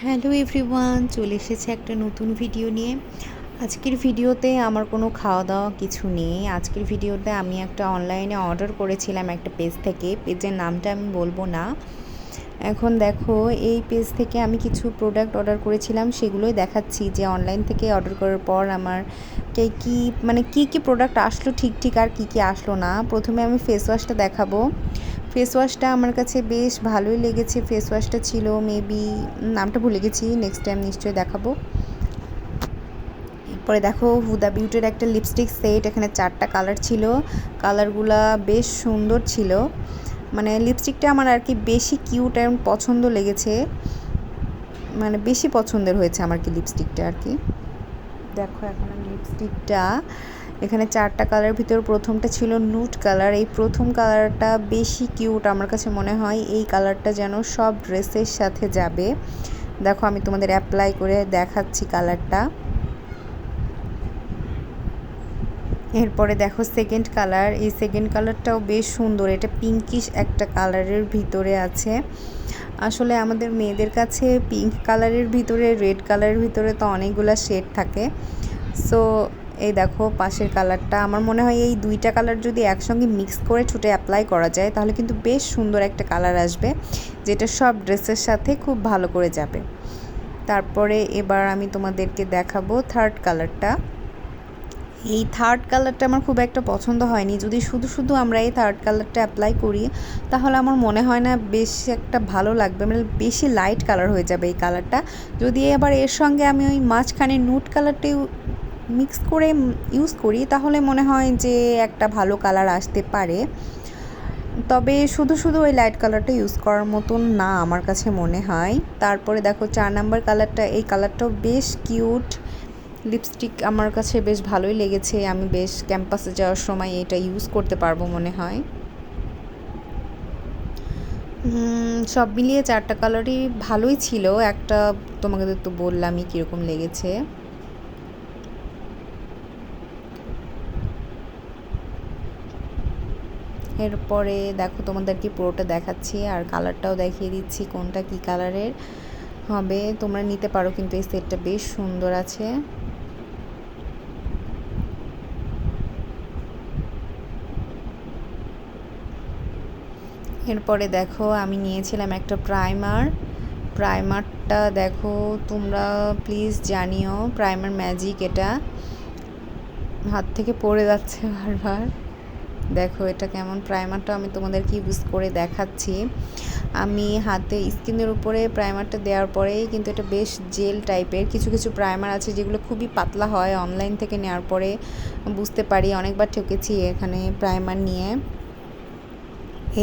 Hello everyone, চলে এসেছে একটা নতুন ভিডিও নিয়ে। আজকের ভিডিওতে আমার কোনো খাওয়া দাওয়া কিছু নেই। আজকের ভিডিওতে আমি একটা অনলাইনে অর্ডার করেছিলাম একটা পেজ থেকে। পেজের নামটা আমি বলবো না। এখন দেখো, এই পেজ থেকে আমি কিছু প্রোডাক্ট অর্ডার করেছিলাম, সেগুলোই দেখাচ্ছি যে অনলাইন থেকে অর্ডার করার পর আমার কি প্রোডাক্ট আসলো ঠিক আর কি আসলো না। প্রথমে আমি ফেস ওয়াশটা দেখাবো। ফেস ওয়াশটা আমার কাছে বেশ ভালোই লেগেছে। ফেস ওয়াশটা ছিল মেবি, নামটা ভুলে গেছি, নেক্সট টাইম নিশ্চয়ই দেখাবো। এরপরে দেখো, হুদা বিউটির একটা লিপস্টিক সেট। এখানে 4টা কালার ছিল, কালারগুলা বেশ সুন্দর ছিল। মানে লিপস্টিকটা আমার আর কি বেশি কিউট এবং পছন্দ লেগেছে, মানে বেশি পছন্দের হয়েছে আমার কি লিপস্টিকটা আর কি। দেখো এখন আমি লিপস্টিকটা, এখানে 4টা কালারের ভিতর প্রথমটা ছিল নুট কালার। এই প্রথম কালারটা বেশি কিউট আমার কাছে মনে হয়। এই কালারটা যেন সব ড্রেসের সাথে যাবে। দেখো আমি তোমাদের অ্যাপ্লাই করে দেখাচ্ছি কালারটা। এরপরে দেখো সেকেন্ড কালার। এই সেকেন্ড কালারটাও বেশ সুন্দর। এটা পিঙ্কিশ একটা কালারের ভিতরে আছে। আসলে আমাদের মেয়েদের কাছে পিঙ্ক কালারের ভিতরে, রেড কালারের ভিতরে তো অনেকগুলো শেড থাকে। সো এই দেখো পাশের কালারটা, আমার মনে হয় এই দুইটা কালার যদি একসঙ্গে মিক্স করে ঠোঁটে অ্যাপ্লাই করা যায় তাহলে কিন্তু বেশ সুন্দর একটা কালার আসবে, যেটা সব ড্রেসের সাথে খুব ভালো করে যাবে। তারপরে এবার আমি তোমাদেরকে দেখাবো থার্ড কালারটা। এই থার্ড কালারটা আমার খুব একটা পছন্দ হয়নি। যদি শুধু আমরা এই থার্ড কালারটা অ্যাপ্লাই করি তাহলে আমার মনে হয় না বেশ একটা ভালো লাগবে, মানে বেশি লাইট কালার হয়ে যাবে এই কালারটা। যদি আবার এর সঙ্গে আমি ওই মাঝখানে নুট কালারটা মিক্স করে ইউজ করি তাহলে মনে হয় যে একটা ভালো কালার আসতে পারে। তবে শুধু ওই লাইট কালারটা ইউজ করার মতন না আমার কাছে মনে হয়। তারপরে দেখো 4 নাম্বার কালারটা, এই কালারটাও বেশ কিউট লিপস্টিক, আমার কাছে বেশ ভালোই লেগেছে। আমি বেশ ক্যাম্পাসে যাওয়ার সময় এটা ইউজ করতে পারবো মনে হয়। সব মিলিয়ে 4টা কালারই ভালোই ছিল। একটা তোমাকে তো বললামই কীরকম লেগেছে। এরপরে দেখো তোমাদেরকে পুরোটা দেখাচ্ছি আর কালারটাও দেখিয়ে দিচ্ছি কোনটা কি কালারের হবে। তোমরা নিতে পারো, কিন্তু এই সেটটা বেশ সুন্দর আছে। এরপরে দেখো আমি নিয়েছিলাম একটা প্রাইমারটা দেখো তোমরা প্লিজ জানিও। প্রাইমার ম্যাজিক, এটা হাত থেকে পড়ে যাচ্ছে বারবার। দেখো এটা কেমন। প্রাইমারটা আমি তোমাদেরকে ইউজ করে দেখাচ্ছি। আমি হাতে স্কিনের উপরে প্রাইমারটা দেওয়ার পরেই কিন্তু এটা বেশ জেল টাইপের। কিছু প্রাইমার আছে যেগুলো খুবই পাতলা হয়, অনলাইন থেকে নেওয়ার পরে বুঝতে পারি। অনেকবার ঠকেছি এখানে প্রাইমার নিয়ে।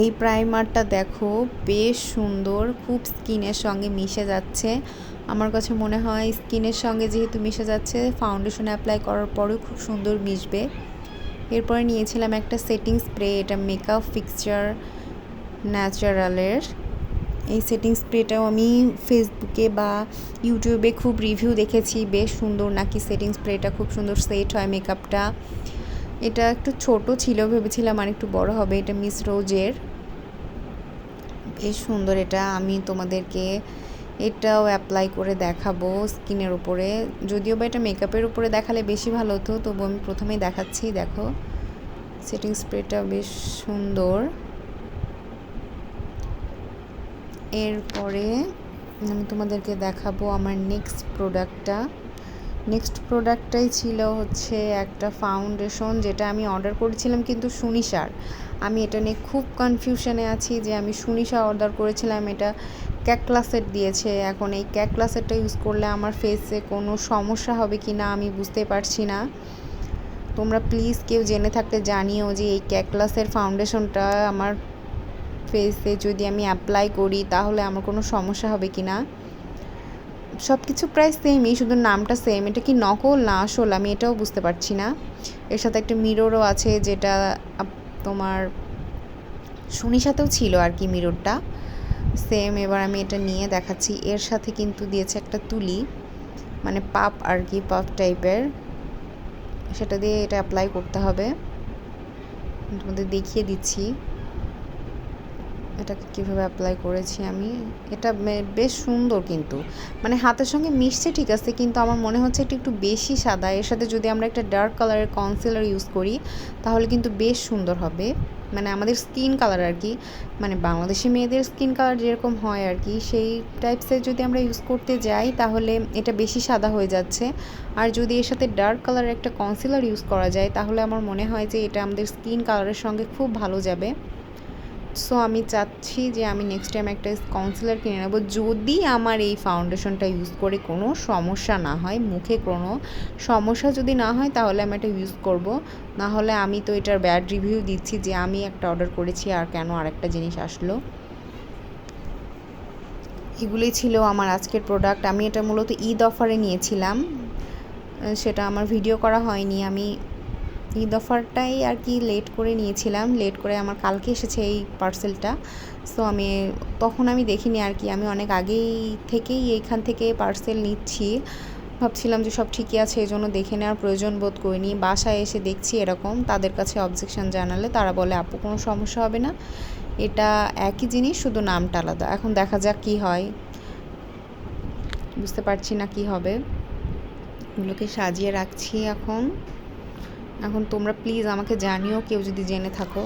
এই প্রাইমারটা দেখো বেশ সুন্দর, খুব স্কিনের সঙ্গে মিশে যাচ্ছে। আমার কাছে মনে হয় স্কিনের সঙ্গে যেহেতু মিশে যাচ্ছে, ফাউন্ডেশন অ্যাপ্লাই করার পরেও খুব সুন্দর মিশবে। এরপরে নিয়েছিলাম একটা সেটিং স্প্রে। এটা মেকআপ ফিক্সচার ন্যাচারালের। এই সেটিং স্প্রেটাও আমি ফেসবুকে বা ইউটিউবে খুব রিভিউ দেখেছি, বেশ সুন্দর নাকি সেটিং স্প্রেটা খুব সুন্দর সেট হয় মেকআপটা। এটা একটু ছোট ছিল, ভেবেছিলাম আর একটু বড় হবে। এটা মিস রোজের, বেশ সুন্দর। এটা আমি তোমাদেরকে এটাও অ্যাপ্লাই করে দেখাবো স্কিনের উপরে। যদিও বা এটা মেকআপের উপরে দেখালে বেশি ভালো হতো, তবু আমি প্রথমেই দেখাচ্ছি। দেখো সেটিং স্প্রেটা বেশ সুন্দর। এরপরে আমি তোমাদেরকে দেখাবো আমার নেক্সট প্রোডাক্টটাই ছিল হচ্ছে একটা ফাউন্ডেশন, যেটা আমি অর্ডার করেছিলাম কিন্তু সুনিশার। আমি এটা নিয়ে খুব কনফিউশনে আছি যে আমি সুনিশা অর্ডার করেছিলাম, এটা ক্যাকলাসেট দিয়েছে। এখন এই ক্যাকলাসেটটা ইউজ করলে আমার ফেসে কোনো সমস্যা হবে কি না আমি বুঝতে পারছি না। তোমরা প্লিজ কেউ জেনে থাকলে জানিও যে এই ক্যাকলাসের ফাউন্ডেশনটা আমার ফেসে যদি আমি অ্যাপ্লাই করি তাহলে আমার কোনো সমস্যা হবে কি না। সব কিছু প্রায় সেমই, শুধু নামটা সেম। এটা কি নকল না আসল আমি এটাও বুঝতে পারছি না। এর সাথে একটা মিররও আছে, যেটা তোমার সুনিশাতেও ছিল আর কি মিররটা সেম। এবার আমি এটা নিয়ে দেখাচ্ছি। এর সাথে কিন্তু দিয়েছে একটা তুলি, মানে পাপ আর কি, পাপ টাইপের। সেটা দিয়ে এটা অ্যাপ্লাই করতে হবে। তোমাদের দেখিয়ে দিচ্ছি। এটাকে কীভাবে অ্যাপ্লাই করেছি আমি, এটা বেশ সুন্দর কিন্তু মানে হাতের সঙ্গে মিশছে ঠিক আছে, কিন্তু আমার মনে হচ্ছে এটা একটু বেশি সাদা। এর সাথে যদি আমরা একটা ডার্ক কালারের কনসিলার ইউজ করি তাহলে কিন্তু বেশ সুন্দর হবে, মানে আমাদের স্কিন কালার আর কি, মানে বাংলাদেশি মেয়েদের স্কিন কালার যেরকম হয় আর কি সেই টাইপসের যদি আমরা ইউজ করতে যাই তাহলে এটা বেশি সাদা হয়ে যাচ্ছে। আর যদি এর সাথে ডার্ক কালারের একটা কনসিলার ইউজ করা যায় তাহলে আমার মনে হয় যে এটা আমাদের স্কিন কালারের সঙ্গে খুব ভালো যাবে। সো আমি চাচ্ছি যে আমি নেক্সট টাইম একটা কনসিলার কিনে নেবো, যদি আমার এই ফাউন্ডেশনটা ইউজ করে কোনো সমস্যা না হয়, মুখে কোনো সমস্যা যদি না হয় তাহলে আমি এটা ইউজ করব। না হলে আমি তো এটার ব্যাড রিভিউ দিচ্ছি যে আমি একটা অর্ডার করেছি আর কেন আরেকটা জিনিস আসলো। এগুলোই ছিল আমার আজকের প্রোডাক্ট। আমি এটা মূলত ঈদ অফারে নিয়েছিলাম, সেটা আমার ভিডিও করা হয়নি। আমি ঈদ অফারটাই আর কি লেট করে নিয়েছিলাম, লেট করে আমার কালকে এসেছে এই পার্সেলটা। সো তখন আমি দেখিনি আর কি, আমি অনেক আগেই থেকেই এইখান থেকে পার্সেল নিচ্ছি, ভাবছিলাম যে সব ঠিকই আছে, এই জন্য দেখে নেওয়ার প্রয়োজন বোধ করিনি। বাসায় এসে দেখছি এরকম, তাদের কাছে অবজেকশন জানালে তারা বলে আপু কোনো সমস্যা হবে না, এটা একই জিনিস শুধু নামটা আলাদা। এখন দেখা যাক কী হয়, বুঝতে পারছি না কি হবে। এগুলোকে সাজিয়ে রাখছি এখন। তোমরা প্লিজ আমাকে জানিও কেউ যদি জেনে থাকো।